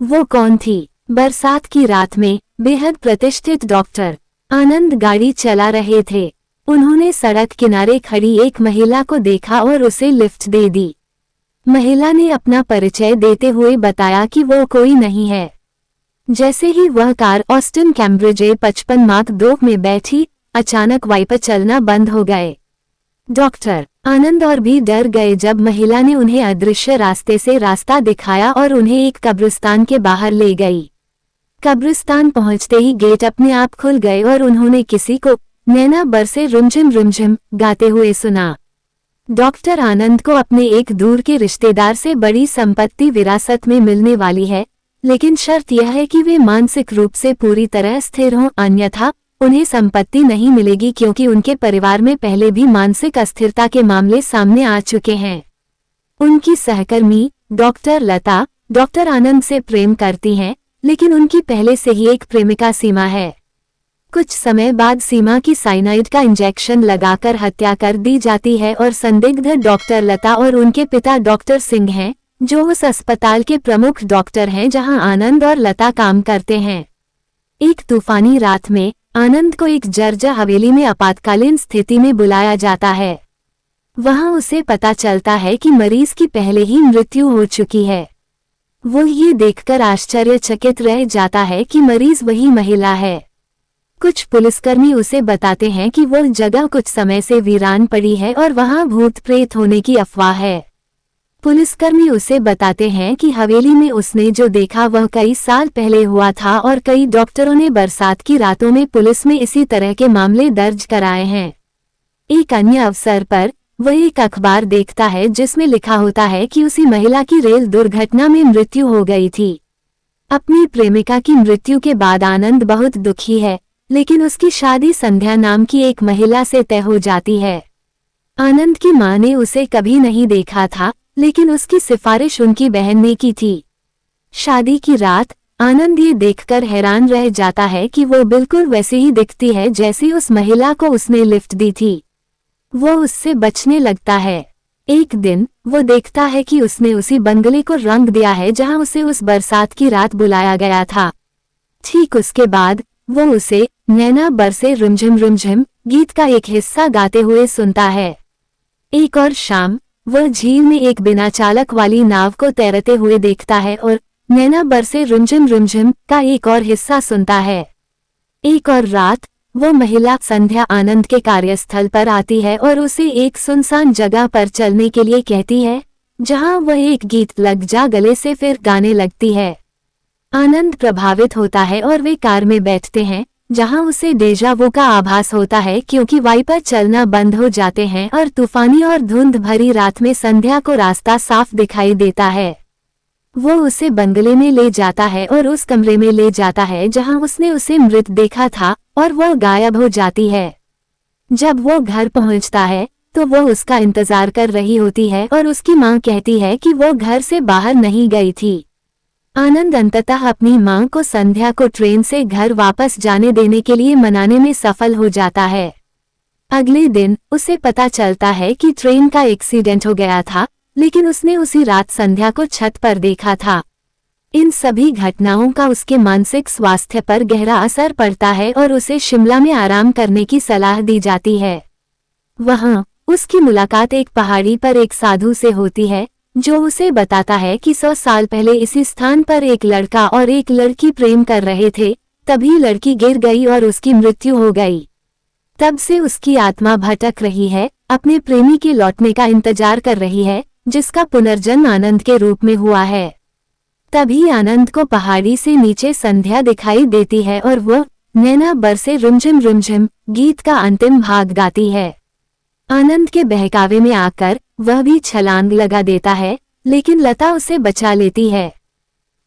वो कौन थी? बरसात की रात में बेहद प्रतिष्ठित डॉक्टर आनंद गाड़ी चला रहे थे। उन्होंने सड़क किनारे खड़ी एक महिला को देखा और उसे लिफ्ट दे दी। महिला ने अपना परिचय देते हुए बताया कि वो कोई नहीं है। जैसे ही वह car Austin Cambridge A55 mark 2 में बैठी, अचानक वाइपर चलना बंद हो गए। डॉक्टर आनंद और भी डर गए जब महिला ने उन्हें अदृश्य रास्ते से रास्ता दिखाया और उन्हें एक कब्रिस्तान के बाहर ले गई। कब्रिस्तान पहुंचते ही गेट अपने आप खुल गए और उन्होंने किसी को नैना बरसे रिमझिम रिमझिम गाते हुए सुना। डॉक्टर आनंद को अपने एक दूर के रिश्तेदार से बड़ी संपत्ति विरासत में मिलने वाली है, लेकिन शर्त यह है कि वे मानसिक रूप से पूरी तरह स्थिर हों, अन्यथा उन्हें संपत्ति नहीं मिलेगी क्योंकि उनके परिवार में पहले भी मानसिक अस्थिरता के मामले सामने आ चुके हैं। उनकी सहकर्मी डॉक्टर लता डॉक्टर आनंद से प्रेम करती हैं, लेकिन उनकी पहले से ही एक प्रेमिका सीमा है। कुछ समय बाद सीमा की साइनाइड का इंजेक्शन लगाकर हत्या कर दी जाती है और संदिग्ध डॉक्टर लता और उनके पिता डॉक्टर सिंह हैं, जो उस अस्पताल के प्रमुख डॉक्टर हैं जहां आनंद और लता काम करते हैं। एक तूफानी रात में आनंद को एक जर्जर हवेली में आपातकालीन स्थिति में बुलाया जाता है। वहां उसे पता चलता है कि मरीज की पहले ही मृत्यु हो चुकी है। वो ये देखकर आश्चर्यचकित रह जाता है कि मरीज वही महिला है। कुछ पुलिसकर्मी उसे बताते हैं कि वह जगह कुछ समय से वीरान पड़ी है और वहां भूत प्रेत होने की अफवाह है। पुलिसकर्मी उसे बताते हैं कि हवेली में उसने जो देखा वह कई साल पहले हुआ था और कई डॉक्टरों ने बरसात की रातों में पुलिस में इसी तरह के मामले दर्ज कराए हैं। एक अन्य अवसर पर वह एक अखबार देखता है जिसमें लिखा होता है कि उसी महिला की रेल दुर्घटना में मृत्यु हो गई थी। अपनी प्रेमिका की मृत्यु के बाद आनंद बहुत दुखी है, लेकिन उसकी शादी संध्या नाम की एक महिला से तय हो जाती है। आनंद की मां ने उसे कभी नहीं देखा था, लेकिन उसकी सिफारिश उनकी बहन ने की थी। शादी की रात आनंद ये देखकर हैरान रह जाता है कि वो बिल्कुल वैसी ही दिखती है जैसी उस महिला को उसने लिफ्ट दी थी। वो उससे बचने लगता है। एक दिन वो देखता है कि उसने उसी बंगले को रंग दिया है जहां उसे उस बरसात की रात बुलाया गया था। ठीक उसके बाद वो उसे नैना बरसे रिमझिम रिमझिम गीत का एक हिस्सा गाते हुए सुनता है। एक और शाम वह झील में एक बिना चालक वाली नाव को तैरते हुए देखता है और नैना बरसे रिमझिम रिमझिम का एक और हिस्सा सुनता है। एक और रात वो महिला संध्या आनंद के कार्यस्थल पर आती है और उसे एक सुनसान जगह पर चलने के लिए कहती है, जहां वह एक गीत लग जा गले से फिर गाने लगती है। आनंद प्रभावित होता है और वे कार में बैठते हैं, जहां उसे डेजा वू का आभास होता है क्योंकि वाइपर चलना बंद हो जाते हैं और तूफानी और धुंध भरी रात में संध्या को रास्ता साफ दिखाई देता है। वो उसे बंगले में ले जाता है और उस कमरे में ले जाता है जहां उसने उसे मृत देखा था और वह गायब हो जाती है। जब वो घर पहुंचता है तो वो उसका इंतजार कर रही होती है और उसकी मां कहती है कि वो घर से बाहर नहीं गई थी। आनंद अंततः अपनी मां को संध्या को ट्रेन से घर वापस जाने देने के लिए मनाने में सफल हो जाता है। अगले दिन उसे पता चलता है कि ट्रेन का एक्सीडेंट हो गया था, लेकिन उसने उसी रात संध्या को छत पर देखा था। इन सभी घटनाओं का उसके मानसिक स्वास्थ्य पर गहरा असर पड़ता है और उसे शिमला में आराम करने की सलाह दी जाती है। वहां उसकी मुलाकात एक पहाड़ी पर एक साधु से होती है, जो उसे बताता है कि 100 साल पहले इसी स्थान पर एक लड़का और एक लड़की प्रेम कर रहे थे। तभी लड़की गिर गई और उसकी मृत्यु हो गई। तब से उसकी आत्मा भटक रही है, अपने प्रेमी के लौटने का इंतजार कर रही है, जिसका पुनर्जन्म आनंद के रूप में हुआ है। तभी आनंद को पहाड़ी से नीचे संध्या दिखाई देती है और वह नैना बरसे रिमझिम रिमझिम गीत का अंतिम भाग गाती है। आनंद के बहकावे में आकर वह भी छलांग लगा देता है, लेकिन लता उसे बचा लेती है।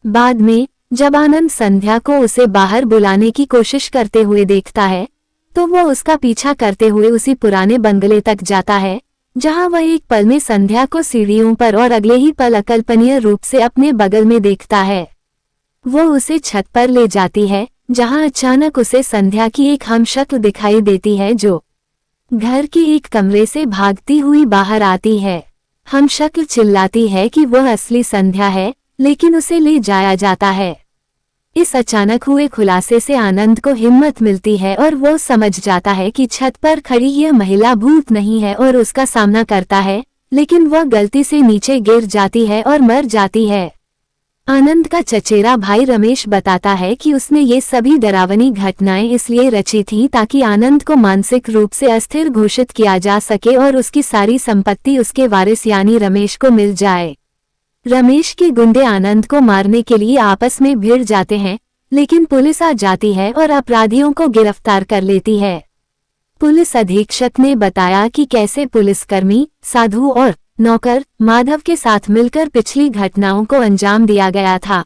बाद में जब आनंद संध्या को उसे बाहर बुलाने की कोशिश करते हुए देखता है, तो वो उसका पीछा करते हुए उसी पुराने बंगले तक जाता है, जहां वह एक पल में संध्या को सीढ़ियों पर और अगले ही पल अकल्पनीय रूप से अपने बगल में देखता है। वो उसे छत पर ले जाती है, जहां अचानक उसे संध्या की एक हमशक्ल दिखाई देती है जो घर के एक कमरे से भागती हुई बाहर आती है। हमशक्ल चिल्लाती है कि वह असली संध्या है, लेकिन उसे ले जाया जाता है। इस अचानक हुए खुलासे से आनंद को हिम्मत मिलती है और वो समझ जाता है कि छत पर खड़ी यह महिला भूत नहीं है और उसका सामना करता है, लेकिन वह गलती से नीचे गिर जाती है और मर जाती है। आनंद का चचेरा भाई रमेश बताता है कि उसने ये सभी डरावनी घटनाएं इसलिए रची थी ताकि आनंद को मानसिक रूप से अस्थिर घोषित किया जा सके और उसकी सारी संपत्ति उसके वारिस यानी रमेश को मिल जाए। रमेश के गुंडे आनंद को मारने के लिए आपस में भिड़ जाते हैं, लेकिन पुलिस आ जाती है और अपराधियों को गिरफ्तार कर लेती है। पुलिस अधीक्षक ने बताया कि कैसे पुलिसकर्मी, साधु और नौकर माधव के साथ मिलकर पिछली घटनाओं को अंजाम दिया गया था।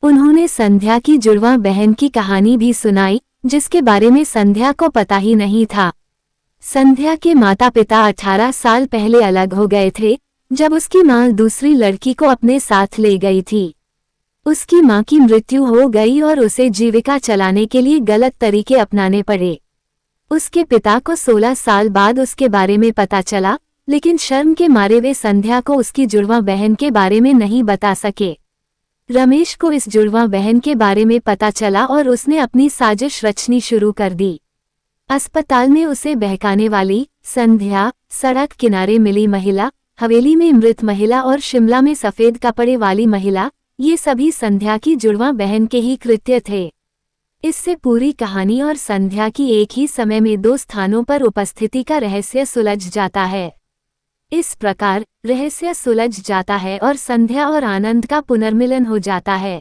उन्होंने संध्या की जुड़वा बहन की कहानी भी सुनाई, जिसके बारे में संध्या को पता ही नहीं था। संध्या के माता पिता 18 साल पहले अलग हो गए थे, जब उसकी मां दूसरी लड़की को अपने साथ ले गई थी। उसकी मां की मृत्यु हो गई और उसे जीविका चलाने के लिए गलत तरीके अपनाने पड़े। उसके पिता को 16 साल बाद उसके बारे में पता चला, लेकिन शर्म के मारे वे संध्या को उसकी जुड़वा बहन के बारे में नहीं बता सके। रमेश को इस जुड़वा बहन के बारे में पता चला और उसने अपनी साजिश रचनी शुरू कर दी। अस्पताल में उसे बहकाने वाली संध्या, सड़क किनारे मिली महिला, हवेली में मृत महिला और शिमला में सफेद कपड़े वाली महिला, ये सभी संध्या की जुड़वा बहन के ही कृत्य थे। इससे पूरी कहानी और संध्या की एक ही समय में 2 स्थानों पर उपस्थिति का रहस्य सुलझ जाता है। इस प्रकार रहस्य सुलझ जाता है और संध्या और आनंद का पुनर्मिलन हो जाता है।